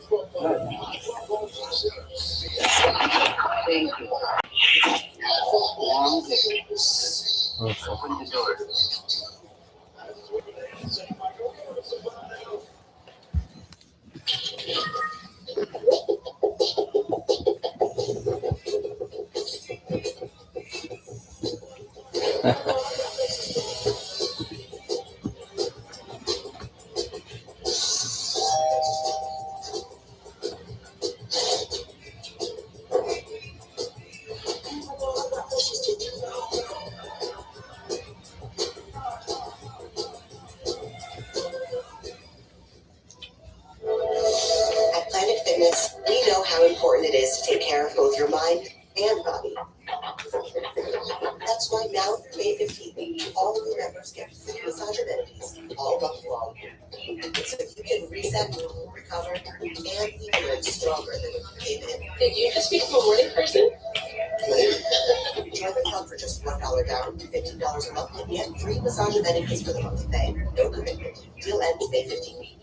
Thank you. Long open the door. At Planet Fitness, we know how important it is to take care of both your mind and body. That's why now, May 15th, all new members get free massage amenities all month long. So you can reset, recover, and even emerge stronger than when you came in. Did you just become a morning person? Join the club for just $1 down, $15 a month, and get free massage amenities for the month of May. No commitment. Deal ends May 15th.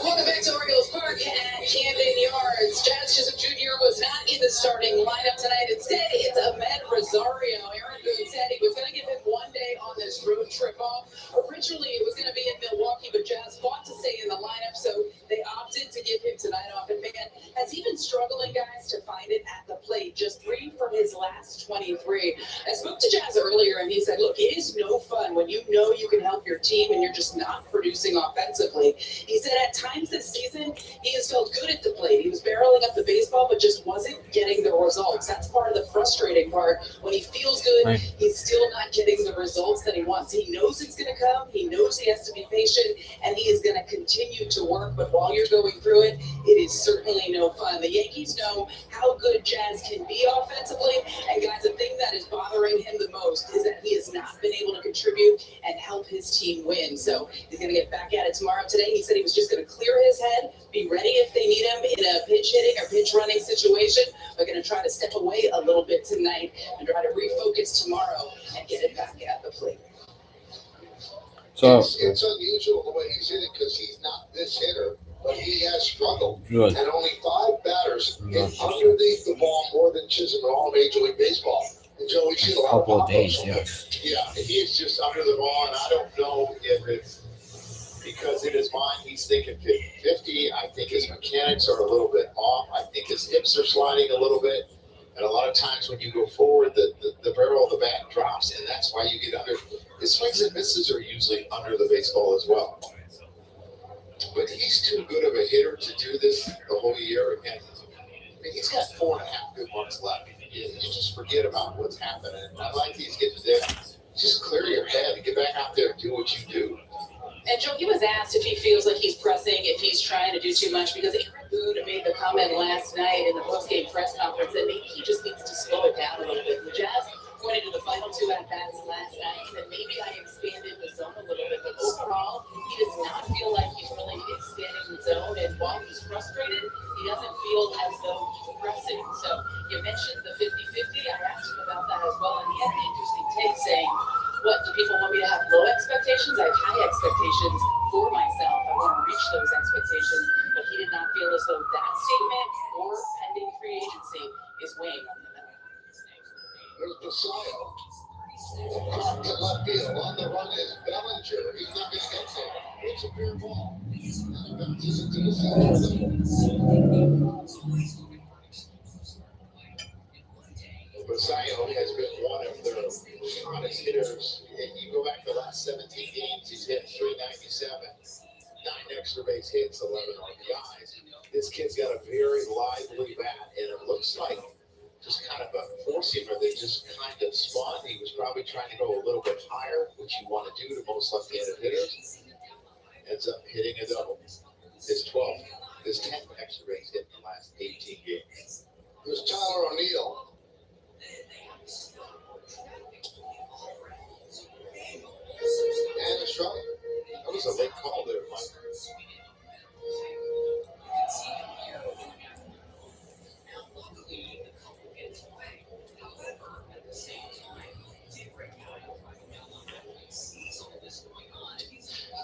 Welcome back to Orioles Park at Camden Yards. Jazz Chisholm Jr. was not in the starting lineup tonight. Instead, it's Ahmed Rosario. Aaron Boone said he was going to give him one day on this road trip off. Originally, it was going to be in Milwaukee, but Jazz fought to stay in the lineup, so they opted to give him tonight off. And man, has he been struggling, guys, to find it at the plate? Just 3 from his last 23. I spoke to Jazz earlier, and he said, look, it is no fun when you know you can help your team and you're just not producing offensively. He said at times this season, he has felt good at the plate. He was barreling up the baseball, but just wasn't getting the results. That's part of the frustrating part. When he feels good, he's still not getting the results that he wants. He knows it's going to come. He knows he has to be patient, and he is going to continue to work. But while you're going through it, it is certainly no fun. The Yankees know how good Jazz can be offensively. And guys, the thing that is bothering him the most is that he has not been able to contribute and help his team win. So he's going to get back at it tomorrow. Today, he said he was just going to clear his head, be ready if they need him in a pinch hitting or pinch running situation. We're going to try to step away a little bit tonight and try to refocus tomorrow and get it back at the plate. So it's unusual the way he's hitting because he's not this hitter, but he has struggled. Good. And only 5 batters hit underneath the ball more than Chisholm in all Major League Baseball. And Joe, we've seen a lot couple of of days, yes. Yeah, he's just under the ball, and I don't know if it's because in his mind he's thinking 50-50. I think his mechanics are a little bit off. I think his hips are sliding a little bit. And a lot of times when you go forward, the barrel of the bat drops, and that's why you get under. His swings and misses are usually under the baseball as well. But he's too good of a hitter to do this the whole year. And I mean, he's got 4.5 good months left. You just forget about what's happening. I like these getting there. Just clear your head and get back out there and do what you do. And Joe, he was asked if he feels like he's pressing, if he's trying to do too much, because Aaron Boone made the comment last night in the postgame press conference that maybe he just needs to slow it down a little bit. The Jazz pointed to the final 2 at-bats last night and said maybe I expanded the zone a little bit, but overall, he does not feel like he's really expanding the zone. And while he's frustrated, he doesn't feel as though he's pressing. So you mentioned the 50-50. I asked him about that as well, and he had an interesting take saying, what, do people want me to have low expectations? I have high expectations for myself. I want to reach those expectations. But he did not feel as though that statement or pending free agency is weighing on him at all. There's Basayo. Off to left field. On the run is Bellinger. He's not going to get there. It's a fair ball. Bounces into the center. Basayo has been one of their hottest hitters. And you go back the last 17 games, he's hit 397, 9 extra base hits, 11 RBIs. This kid's got a very lively bat, and it looks like just kind of a four-seamer. They just kind of spun. He was probably trying to go a little bit higher, which you want to do to most left-handed hitters. Ends up hitting a double. His 12th, his 10th extra base hit in the last 18 games. There's Tyler O'Neill. And a strike. That was a late call there, Mike.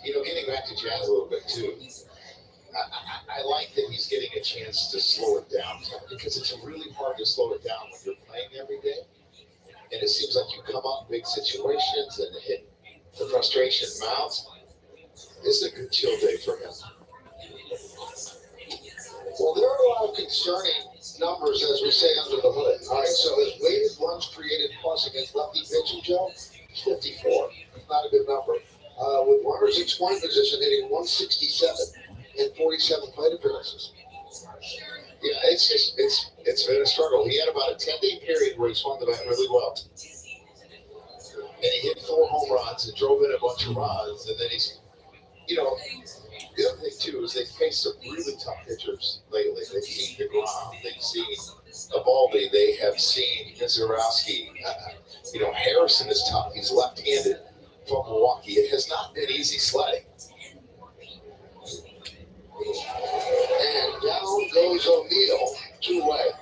You know, getting getting back to Jazz a little bit too. I like that he's getting a chance to slow it down because it's really hard to slow it down when you're playing every day. And it seems like you come up in big situations and the frustration mounts. This is a good chill day for him. Well, there are a lot of concerning numbers, as we say, under the hood. All right, so his weighted runs created plus against lefty pitching, Joe, 54. Not a good number. With runners in scoring position, hitting 167 in 47 plate appearances. Yeah, it's been a struggle. He had about a 10-day period where he swung the bat really well. And he hit 4 home runs and drove in a bunch of runs. And then he's, the other thing, too, is they've faced some really tough pitchers lately. They've seen DeGrom, they've seen Eovaldi, they have seen Mizorowski. Harrison is tough. He's left-handed from Milwaukee. It has not been easy sledding. And down goes O'Neill, 2-way.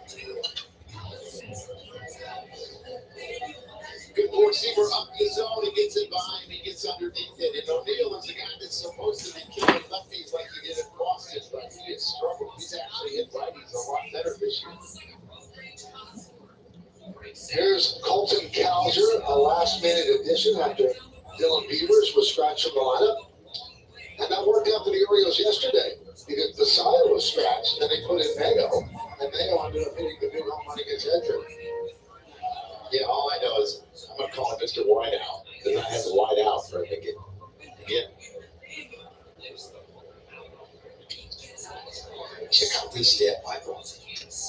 Good for receiver up the zone. He gets it behind. He gets underneath it. And O'Neill is the guy that's supposed to be killing lefties like he did at Boston, but he has struggled. He's actually hit righties a lot better this year. Here's Colton Cowser, a last-minute addition after Dylan Beavers was scratched from the lineup. And that worked out for the Orioles yesterday because the side was scratched, and they put in Mayo, and Mayo ended up hitting the big home run against Hedrick. Yeah, all I know is I'm going to call him Mr. Whiteout because I had to white out for a ticket again. Check out this stat, Michael.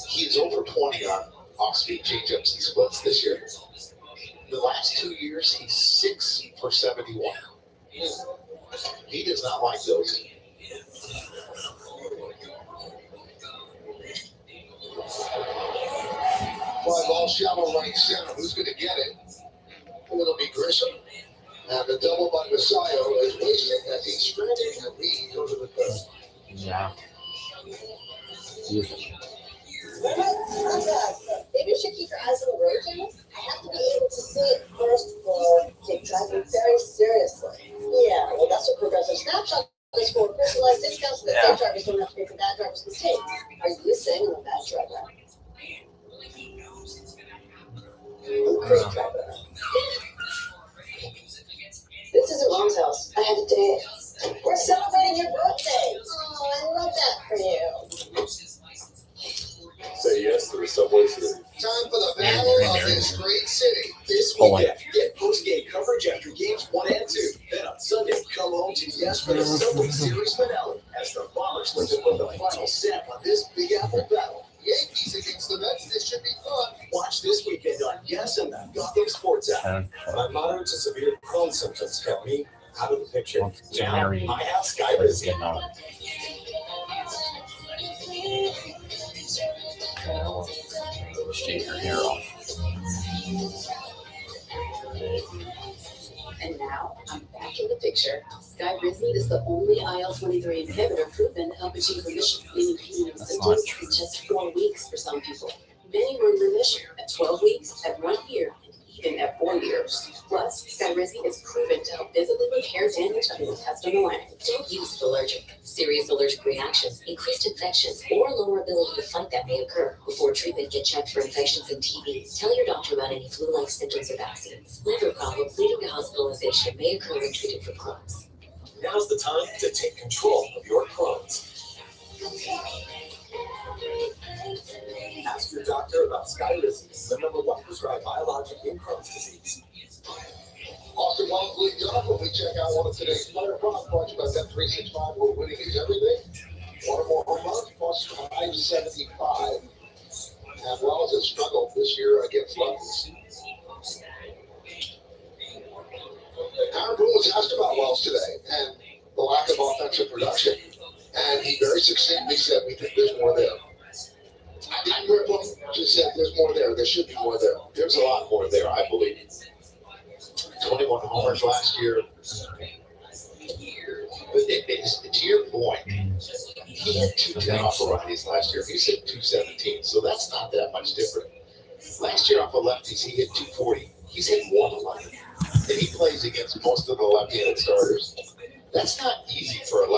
He is over 20 on off-speed changeups and splits this year. The last 2 years, he's 6 for 71. He does not like those. Fly ball shallow right center. Who's going to get it? Oh, it'll be Grissom. And the double by Masayo is wasted as he's stranded and lead goes to the third. Yeah. Maybe you should keep your eyes on the road, Jimmy. I have to be able to see it first or take driving very seriously. Yeah, well, that's what Progressive Snapshot is for. Personalized discounts so that safe drivers don't have to pay for bad drivers' mistakes. Are you saying I'm a bad driver? I'm a great driver. This isn't Mom's house. I had a date. We're celebrating your birthday. Oh, I love that for you. Say yes to the Subway Series. Time for the battle of this great city. This weekend, get post-game coverage after games 1 and 2. Then on Sunday, come home to yes for the Subway Series finale as the Bombers look to put the final stamp on this Big Apple battle. Yankees against the Mets. This should be fun. Watch this weekend on Yes and the Gotham Sports app. My moderate to severe Crohn's symptoms kept me out of the picture. Now Mary. I have Skyrizi. Shave her hair off. And now I'm back in the picture. Skyrizi is the only IL-23 inhibitor proven to help achieve remission, meaning healing of symptoms in just 4 weeks for some people. Many were in remission at 12 weeks, at 1 year, and even at 4 years. Plus, Skyrizi is proven to help visibly repair damage of the intestinal lining. Don't use if allergic. Serious allergic reactions, increased infections, or lower ability to fight that may occur. Before treatment, get checked for infections and TB. Tell your doctor about any flu-like symptoms or vaccines. Liver problems leading to hospitalization may occur when treated for Crohn's. Now's the time to take control of your Crohn's. Ask your doctor about Skyrizi, the #1 prescribed biologic in Crohn's disease. Austin Wells leads off when we check out one of today's player props. Brought to you by Bet365, where winning is everything. One or more home runs, plus 575. And Wells has struggled this year against lefties. Aaron Boone was asked about Wells today and the lack of offensive production. And he very succinctly said, we think there's more there. I didn't rip him, just said there's more there. There should be more there. There's a lot more there, I believe. 21 homers last year. But to your point, he had 210 off of righties last year. He's hit 217, so that's not that much different. Last year off of lefties, he hit 240. He's hit 111. And he plays against most of the left-handed starters. That's not easy for a